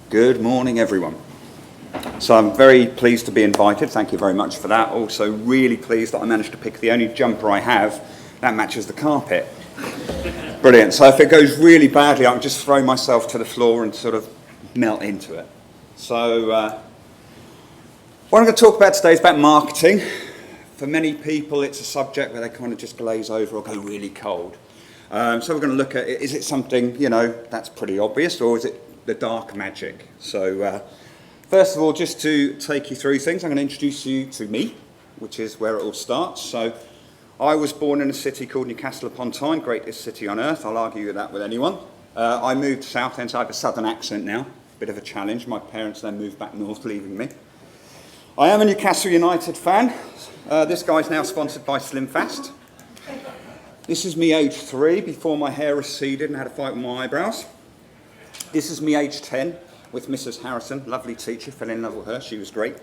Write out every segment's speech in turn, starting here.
Good morning, everyone. So I'm very pleased to be invited. Thank you very much for that. Also really pleased that I managed to pick the only jumper I have that matches the carpet. Brilliant. So if it goes really badly, I'll just throw myself to the floor and sort of melt into it. So what I'm going to talk about today is about marketing. For many people, it's a subject where they kind of just glaze over or go really cold. So we're going to look at, is it something, that's pretty obvious, or is it the dark magic? So first of all, just to take you through things, I'm going to introduce you to me, which is where it all starts. So I was born in a city called Newcastle upon Tyne, greatest city on earth. I'll argue that with anyone. I moved to Southend, so I have a southern accent now, bit of a challenge. My parents then moved back north, leaving me. I am a Newcastle United fan. This guy's now sponsored by Slim Fast. This is me age 3, before my hair receded and had a fight with my eyebrows. This is me age 10, with Mrs. Harrison, lovely teacher, fell in love with her, she was great.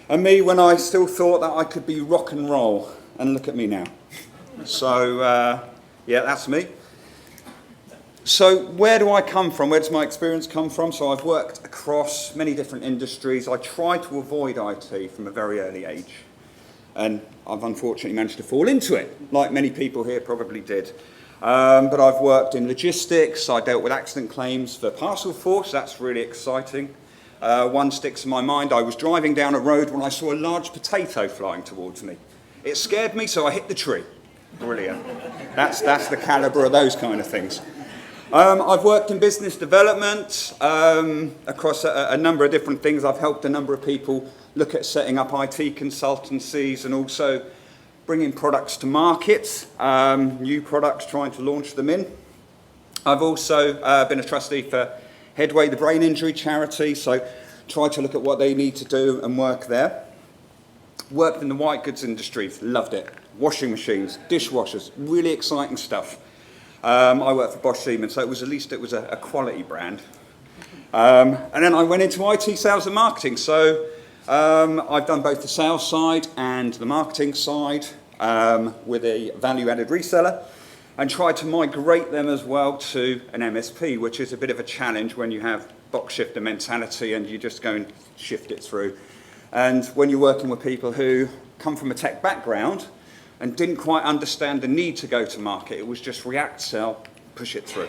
And me when I still thought that I could be rock and roll, and look at me now. So, yeah, that's me. So where do I come from? Where does my experience come from? So I've worked across many different industries. I tried to avoid IT from a very early age. And I've unfortunately managed to fall into it, like many people here probably did. But I've worked in logistics. I dealt with accident claims for Parcel Force. That's really exciting. One sticks in my mind. I was driving down a road when I saw a large potato flying towards me. It scared me, so I hit the tree. Brilliant. That's the calibre of those kind of things. I've worked in business development across a number of different things. I've helped a number of people look at setting up IT consultancies and also bringing products to market, new products, trying to launch them in. I've also been a trustee for Headway, the brain injury charity, so try to look at what they need to do and work there. Worked in the white goods industry, loved it. Washing machines, dishwashers, really exciting stuff. I worked for Bosch Siemens, so at least it was a quality brand. And then I went into IT sales and marketing, so I've done both the sales side and the marketing side with a value-added reseller, and tried to migrate them as well to an MSP, which is a bit of a challenge when you have box shifter mentality and you just go and shift it through. And when you're working with people who come from a tech background and didn't quite understand the need to go to market, it was just react, sell, push it through.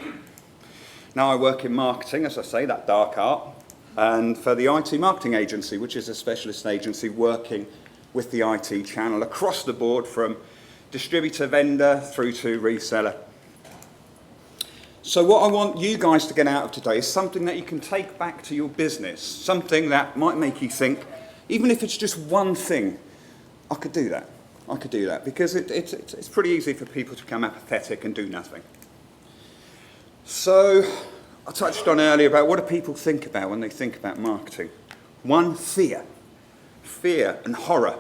Now I work in marketing, as I say, that dark art, and for the IT marketing agency, which is a specialist agency working with the IT channel across the board from distributor, vendor, through to reseller. So what I want you guys to get out of today is something that you can take back to your business, something that might make you think, even if it's just one thing, I could do that. I could do that, because it's pretty easy for people to become apathetic and do nothing. So I touched on earlier about what do people think about when they think about marketing. One, fear. Fear and horror.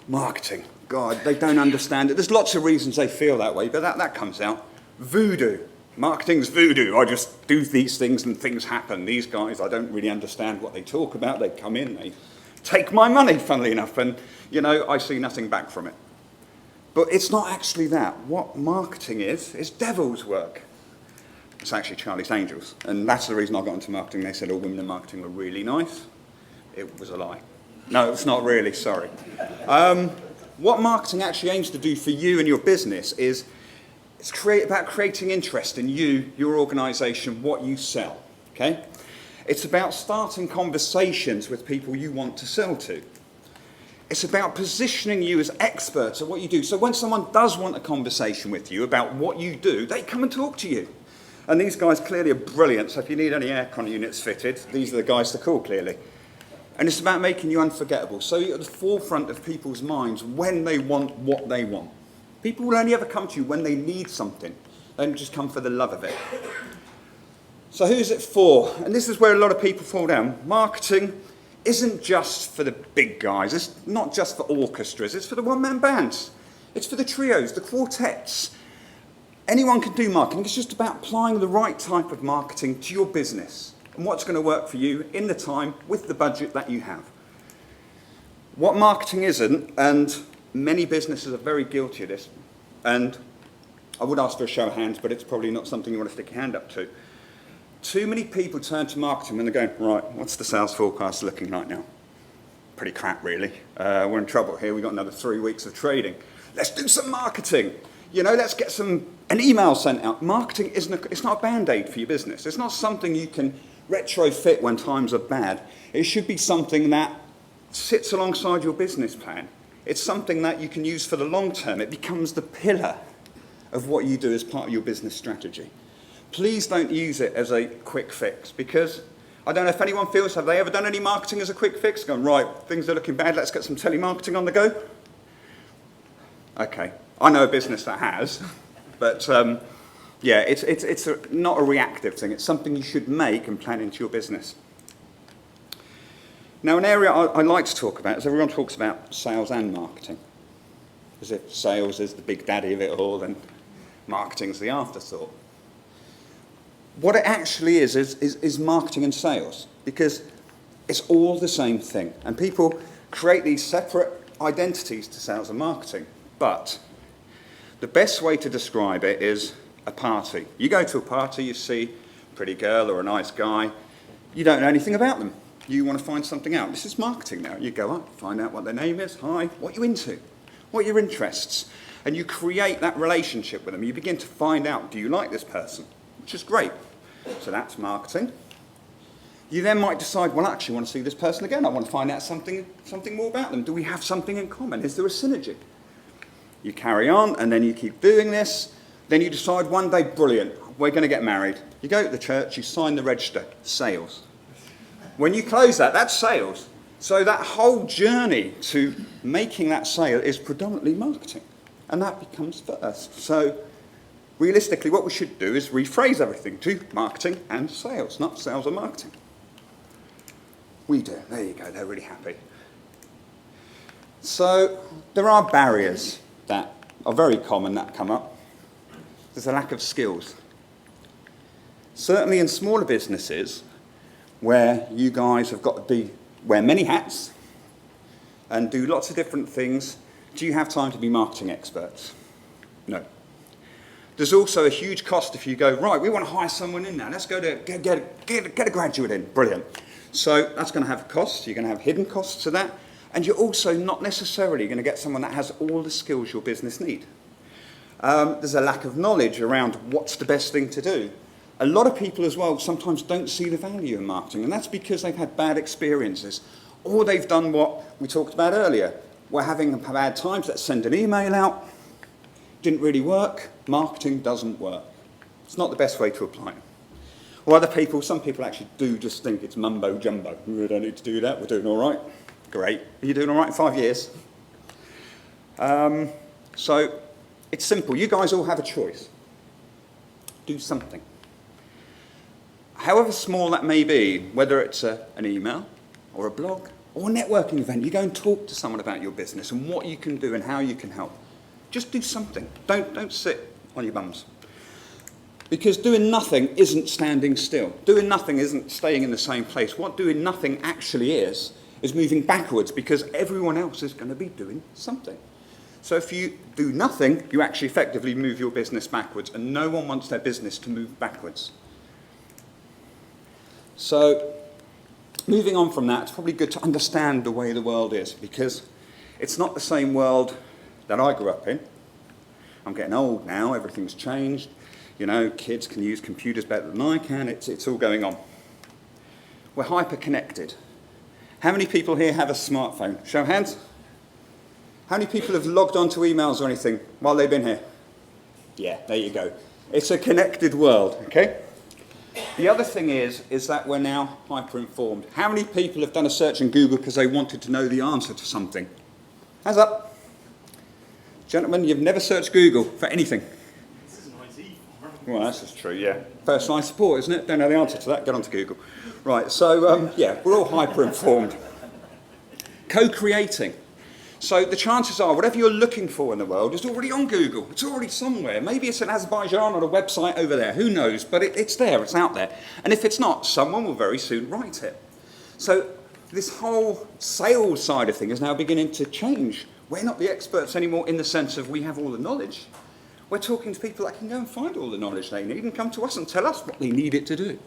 Marketing. God, they don't understand it. There's lots of reasons they feel that way, but that comes out. Voodoo. Marketing's voodoo. I just do these things and things happen. These guys, I don't really understand what they talk about. They come in, they take my money, funnily enough, and, I see nothing back from it. But it's not actually that. What marketing is devil's work. It's actually Charlie's Angels, and that's the reason I got into marketing. They said all women in marketing were really nice. It was a lie. No, it's not really, sorry. What marketing actually aims to do for you and your business is it's about creating interest in you, your organisation, what you sell, okay? It's about starting conversations with people you want to sell to. It's about positioning you as experts at what you do. So when someone does want a conversation with you about what you do, they come and talk to you. And these guys clearly are brilliant, so if you need any aircon units fitted, these are the guys to call, clearly. And it's about making you unforgettable, so you're at the forefront of people's minds when they want what they want. People will only ever come to you when they need something. They don't just come for the love of it. So who's it for? And this is where a lot of people fall down. Marketing isn't just for the big guys. It's not just for orchestras. It's for the one-man bands. It's for the trios, the quartets. Anyone can do marketing. It's just about applying the right type of marketing to your business and what's going to work for you in the time with the budget that you have. What marketing isn't, and many businesses are very guilty of this, and I would ask for a show of hands, but it's probably not something you want to stick your hand up to. Too many people turn to marketing when they're going, right, what's the sales forecast looking like now? Pretty crap, really. We're in trouble here. We've got another 3 weeks of trading. Let's do some marketing. You know, let's get an email sent out. Marketing it's not a band-aid for your business. It's not something you can retrofit when times are bad. It should be something that sits alongside your business plan. It's something that you can use for the long term. It becomes the pillar of what you do as part of your business strategy. Please don't use it as a quick fix, because I don't know if anyone feels, have they ever done any marketing as a quick fix? Going, right, things are looking bad, let's get some telemarketing on the go. Okay, I know a business that has, but yeah, it's not a reactive thing. It's something you should make and plan into your business. Now, an area I like to talk about is everyone talks about sales and marketing, as if sales is the big daddy of it all and marketing's the afterthought. What it actually is marketing and sales, because it's all the same thing. And people create these separate identities to sales and marketing. But the best way to describe it is a party. You go to a party, you see a pretty girl or a nice guy. You don't know anything about them. You want to find something out. This is marketing now. You go up, find out what their name is. Hi, what are you into? What are your interests? And you create that relationship with them. You begin to find out, do you like this person? Which is great. So that's marketing. You then might decide, well, actually, I want to see this person again. I want to find out something more about them. Do we have something in common? Is there a synergy? You carry on, and then you keep doing this. Then you decide one day, brilliant, we're going to get married. You go to the church, you sign the register, sales. When you close that, that's sales. So that whole journey to making that sale is predominantly marketing. And that becomes first. So realistically, what we should do is rephrase everything to marketing and sales, not sales and marketing. We do. There you go. They're really happy. So there are barriers that are very common that come up. There's a lack of skills. Certainly in smaller businesses where you guys have got to wear many hats and do lots of different things, do you have time to be marketing experts? No. There's also a huge cost if you go, right, we want to hire someone in now. Let's go to get a graduate in. Brilliant. So that's going to have costs. You're going to have hidden costs to that. And you're also not necessarily going to get someone that has all the skills your business need. There's a lack of knowledge around what's the best thing to do. A lot of people as well sometimes don't see the value in marketing, and that's because they've had bad experiences. Or they've done what we talked about earlier. We're having bad times, let's send an email out. Didn't really work. Marketing doesn't work. It's not the best way to apply it. Or some people actually do just think it's mumbo jumbo. We don't need to do that, we're doing all right. Great. Are you doing all right in 5 years? So it's simple. You guys all have a choice. Do something. However small that may be, whether it's an email or a blog or a networking event, you go and talk to someone about your business and what you can do and how you can help. Just do something. Don't sit on your bums. Because doing nothing isn't standing still. Doing nothing isn't staying in the same place. What doing nothing actually is moving backwards, because everyone else is going to be doing something. So if you do nothing, you actually effectively move your business backwards, and no one wants their business to move backwards. So moving on from that, it's probably good to understand the way the world is, because it's not the same world that I grew up in. I'm getting old now, everything's changed. You know, kids can use computers better than I can, it's all going on. We're hyper-connected. How many people here have a smartphone? Show of hands. How many people have logged onto emails or anything while they've been here? Yeah, there you go. It's a connected world, okay? The other thing is that we're now hyper-informed. How many people have done a search in Google because they wanted to know the answer to something? Hands up. Gentlemen, you've never searched Google for anything. This is an IT. Well, that's just true, yeah. First line support, isn't it? Don't know the answer to that, get onto Google. Right, so, yeah, we're all hyper-informed. Co-creating. So the chances are, whatever you're looking for in the world is already on Google. It's already somewhere. Maybe it's in Azerbaijan on a website over there. Who knows? But it's there. It's out there. And if it's not, someone will very soon write it. So this whole sales side of things is now beginning to change. We're not the experts anymore in the sense of we have all the knowledge. We're talking to people that can go and find all the knowledge they need and come to us and tell us what they need it to do.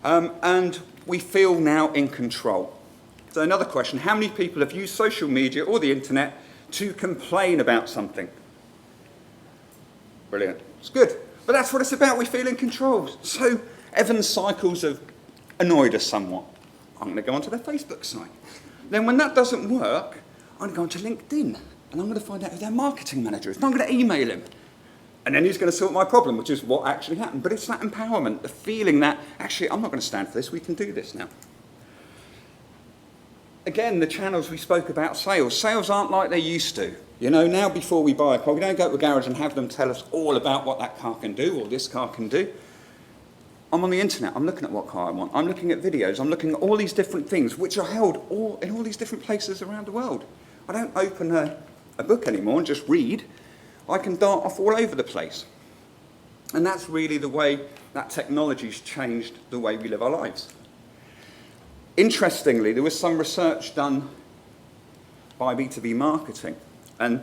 And we feel now in control. So another question, how many people have used social media or the internet to complain about something? Brilliant. It's good. But that's what it's about. We feel in control. So Evan's cycles have annoyed us somewhat. I'm going to go onto their Facebook site. Then when that doesn't work, I'm going to go onto LinkedIn. And I'm going to find out who their marketing manager is. And I'm going to email him. And then he's going to sort my problem, which is what actually happened. But it's that empowerment, the feeling that, actually, I'm not going to stand for this. We can do this now. Again, the channels we spoke about, sales. Sales aren't like they used to. You know, now before we buy a car, we don't go to a garage and have them tell us all about what that car can do or this car can do. I'm on the internet. I'm looking at what car I want. I'm looking at videos. I'm looking at all these different things, which are held in all these different places around the world. I don't open a book anymore and just read. I can dart off all over the place. And that's really the way that technology's changed the way we live our lives. Interestingly, there was some research done by B2B marketing. And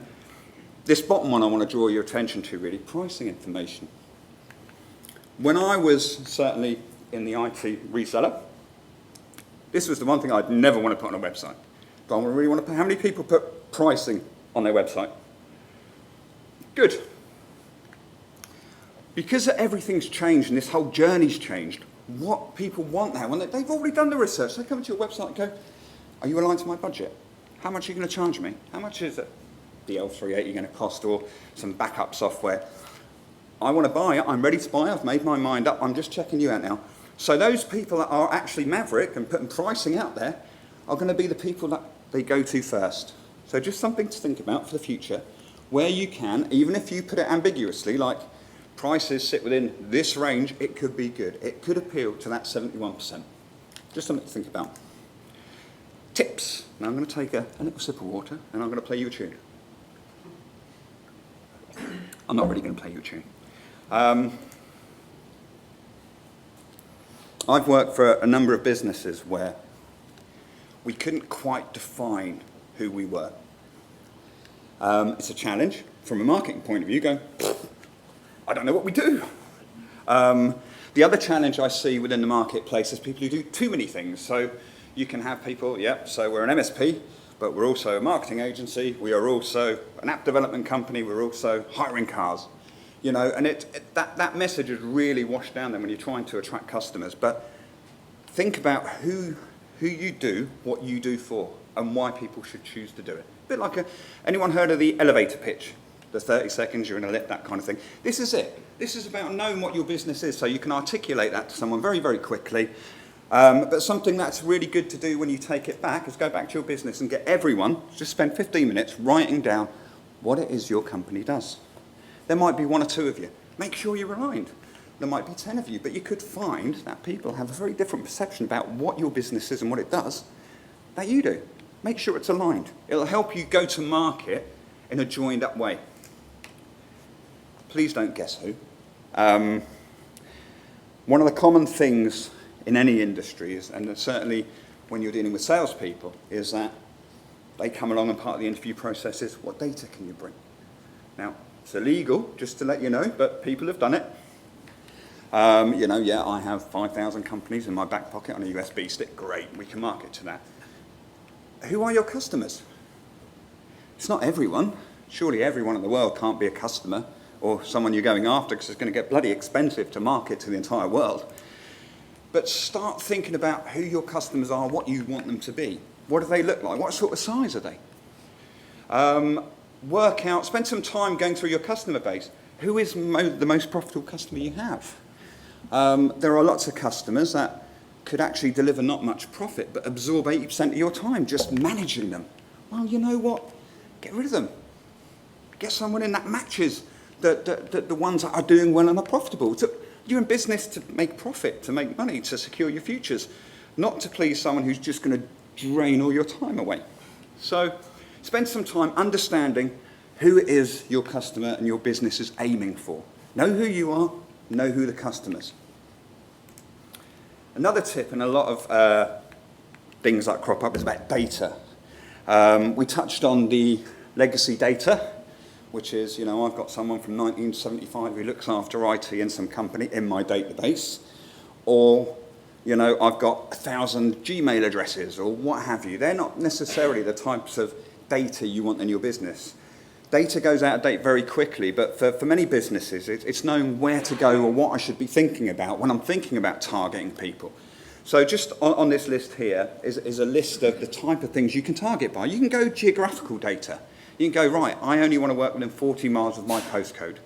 this bottom one I want to draw your attention to, really, pricing information. When I was certainly in the IT reseller, this was the one thing I'd never want to put on a website. But I really want to put, how many people put pricing on their website? Good. Because everything's changed and this whole journey's changed, what people want now, when they've already done the research, they come to your website and go, are you aligned to my budget? How much are you going to charge me? How much is it? The L380 going to cost, or some backup software? I want to buy it, I'm ready to buy it, I've made my mind up, I'm just checking you out now. So those people that are actually maverick and putting pricing out there are going to be the people that they go to first. So just something to think about for the future, where you can, even if you put it ambiguously, like prices sit within this range, it could be good. It could appeal to that 71%. Just something to think about. Tips. Now I'm going to take a little sip of water and I'm going to play you a tune. I'm not really going to play you a tune. I've worked for a number of businesses where we couldn't quite define who we were. It's a challenge from a marketing point of view, going, I don't know what we do. The other challenge I see within the marketplace is people who do too many things. So you can have people, so we're an MSP, but we're also a marketing agency, we are also an app development company, we're also hiring cars. You know, and that message is really washed down then when you're trying to attract customers. But think about who you do, what you do for, and why people should choose to do it. A bit like anyone heard of the elevator pitch? The 30 seconds, you're in a lift, that kind of thing. This is it. This is about knowing what your business is so you can articulate that to someone very, very quickly. But something that's really good to do when you take it back is go back to your business and get everyone, just spend 15 minutes writing down what it is your company does. There might be one or two of you. Make sure you're aligned. There might be 10 of you, but you could find that people have a very different perception about what your business is and what it does that you do. Make sure it's aligned. It'll help you go to market in a joined up way. Please don't guess who. One of the common things in any industry is, and certainly when you're dealing with salespeople, is that they come along and part of the interview process is, what data can you bring? Now, it's illegal, just to let you know, but people have done it. I have 5,000 companies in my back pocket on a USB stick. Great, we can market to that. Who are your customers? It's not everyone. Surely everyone in the world can't be a customer or someone you're going after, because it's going to get bloody expensive to market to the entire world. But start thinking about who your customers are, what you want them to be. What do they look like? What sort of size are they? Work out, spend some time going through your customer base. Who is the most profitable customer you have? There are lots of customers that could actually deliver not much profit, but absorb 80% of your time just managing them. Well, you know what? Get rid of them. Get someone in that matches the ones that are doing well and are profitable. So you're in business to make profit, to make money, to secure your futures, not to please someone who's just going to drain all your time away. So spend some time understanding who it is your customer and your business is aiming for. Know who you are, know who the customers. Another tip, and a lot of things that crop up, is about data. We touched on the legacy data, which is, I've got someone from 1975 who looks after IT in some company in my database. Or, you know, I've got 1,000 Gmail addresses or what have you. They're not necessarily the types of data you want in your business. Data goes out of date very quickly, but for many businesses, it's knowing where to go or what I should be thinking about when I'm thinking about targeting people. So just on this list here is a list of the type of things you can target by. You can go geographical data. You can go, right, I only want to work within 40 miles of my postcode.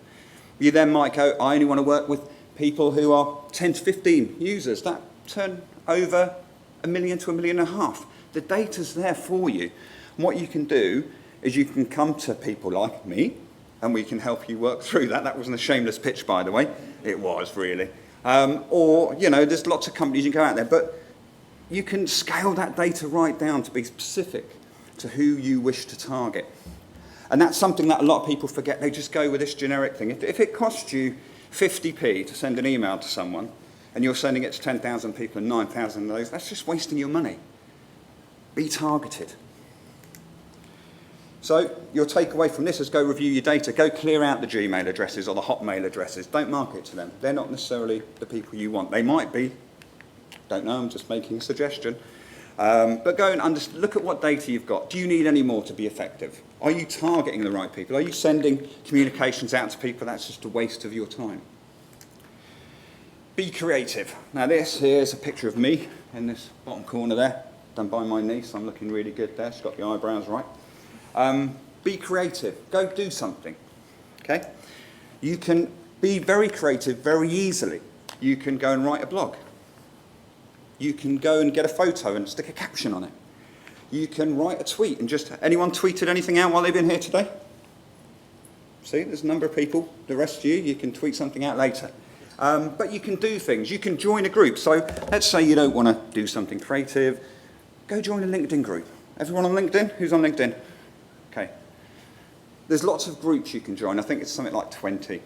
You then might go, I only want to work with people who are 10 to 15 users. That turn over 1 million to 1.5 million. The data's there for you. And what you can do is you can come to people like me, and we can help you work through that. That wasn't a shameless pitch, by the way. It was, really. Or, you know, there's lots of companies you can go out there, but you can scale that data right down to be specific to who you wish to target. And that's something that a lot of people forget. They just go with this generic thing. If it costs you 50p to send an email to someone, and you're sending it to 10,000 people and 9,000 of those, that's just wasting your money. Be targeted. So your takeaway from this is go review your data. Go clear out the Gmail addresses or the Hotmail addresses. Don't market to them. They're not necessarily the people you want. They might be. Don't know, I'm just making a suggestion. But go and look at what data you've got. Do you need any more to be effective? Are you targeting the right people? Are you sending communications out to people? That's just a waste of your time. Be creative. Now this here's a picture of me in this bottom corner there, done by my niece. I'm looking really good there. She's got the eyebrows right. Be creative. Go do something. Okay? You can be very creative very easily. You can go and write a blog. You can go and get a photo and stick a caption on it. You can write a tweet and just... Anyone tweeted anything out while they've been here today? See, there's a number of people. The rest of you can tweet something out later. But you can do things. You can join a group. So let's say you don't want to do something creative. Go join a LinkedIn group. Everyone on LinkedIn? Who's on LinkedIn? Okay. There's lots of groups you can join. I think it's something like 20.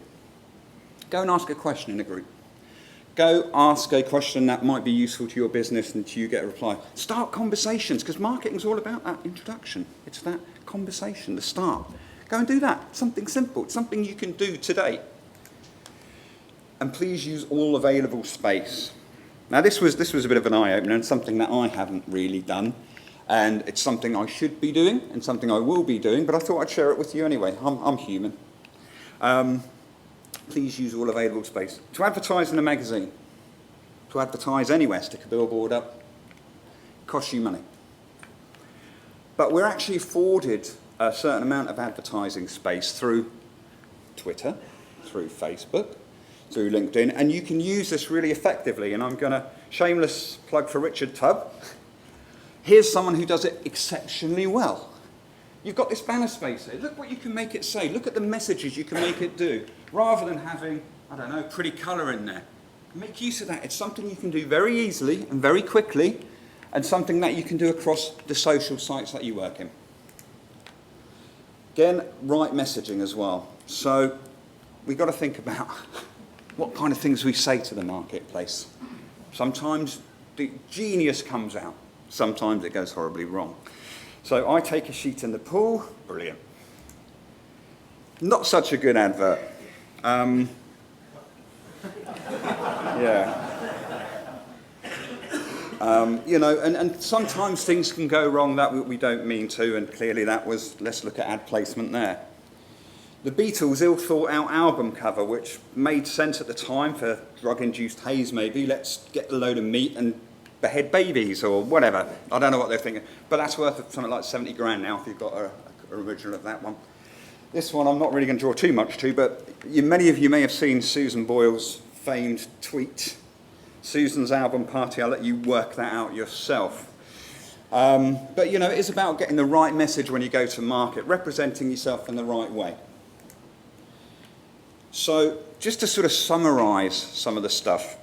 Go and ask a question in a group. Go ask a question that might be useful to your business and you get a reply. Start conversations, because marketing's all about that introduction. It's that conversation, the start. Go and do that. Something simple. It's something you can do today. And please use all available space. Now this was a bit of an eye-opener and something that I haven't really done. And it's something I should be doing and something I will be doing, but I thought I'd share it with you anyway. I'm human. Please use all available space. To advertise in a magazine, to advertise anywhere, stick a billboard up, costs you money. But we're actually afforded a certain amount of advertising space through Twitter, through Facebook, through LinkedIn, and you can use this really effectively. And I'm going to shameless plug for Richard Tubb. Here's someone who does it exceptionally well. You've got this banner space here. Look what you can make it say. Look at the messages you can make it do. Rather than having, I don't know, pretty colour in there. Make use of that. It's something you can do very easily and very quickly, and something that you can do across the social sites that you work in. Again, right messaging as well. So we've got to think about what kind of things we say to the marketplace. Sometimes the genius comes out. Sometimes it goes horribly wrong. So I take a sheet in the pool. Brilliant. Not such a good advert. You know, and sometimes things can go wrong that we don't mean to, and clearly that was, let's look at ad placement there. The Beatles' ill-thought-out album cover, which made sense at the time for drug-induced haze maybe, let's get a load of meat and behead babies or whatever. I don't know what they're thinking. But that's worth something like 70 grand now if you've got an original of that one. This one I'm not really going to draw too much to, but many of you may have seen Susan Boyle's famed tweet. Susan's album party, I'll let you work that out yourself. But you know, it is about getting the right message when you go to market, representing yourself in the right way. So just to sort of summarise some of the stuff,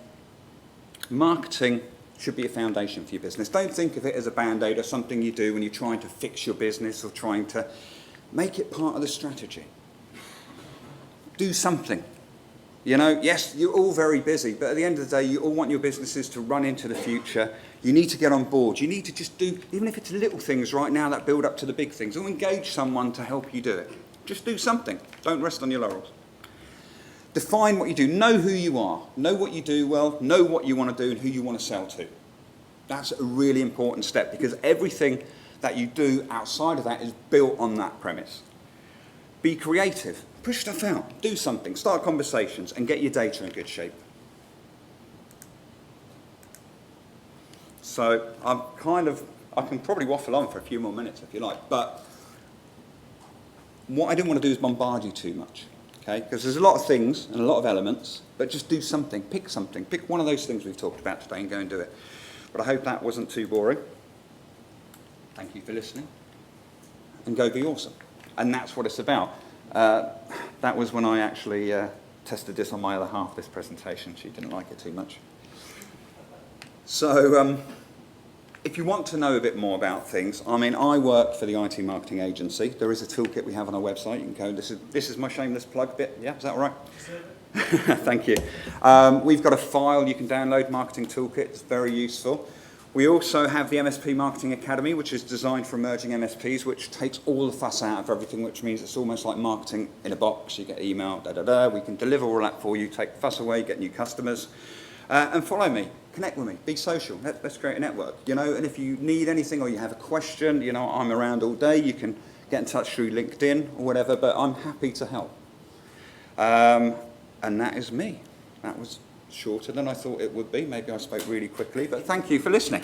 marketing should be a foundation for your business. Don't think of it as a band-aid or something you do when you're trying to fix your business or trying to make it part of the strategy. Do something. You know, yes, you're all very busy, but at the end of the day, you all want your businesses to run into the future. You need to get on board. You need to just do, even if it's little things right now that build up to the big things, or engage someone to help you do it. Just do something. Don't rest on your laurels. Define what you do. Know who you are. Know what you do well. Know what you want to do and who you want to sell to. That's a really important step because everything that you do outside of that is built on that premise. Be creative. Push stuff out. Do something. Start conversations and get your data in good shape. So I can probably waffle on for a few more minutes if you like, but what I don't want to do is bombard you too much, okay? Because there's a lot of things and a lot of elements, but just do something. Pick something. Pick one of those things we've talked about today and go and do it. But I hope that wasn't too boring. Thank you for listening. And go be awesome. And that's what it's about. That was when I actually tested this on my other half, this presentation. She didn't like it too much. So if you want to know a bit more about things, I mean, I work for the IT marketing agency. There is a toolkit we have on our website. You can go, this is my shameless plug bit. Yeah, is that all right? Thank you. We've got a file you can download, Marketing Toolkit. It's very useful. We also have the MSP Marketing Academy, which is designed for emerging MSPs, which takes all the fuss out of everything, which means it's almost like marketing in a box. You get email, da-da-da. We can deliver all that for you, take the fuss away, get new customers. And follow me, connect with me, be social. Let's create a network, you know. And if you need anything or you have a question, you know, I'm around all day. You can get in touch through LinkedIn or whatever, but I'm happy to help. And that is me. That was shorter than I thought it would be. Maybe I spoke really quickly, but thank you for listening.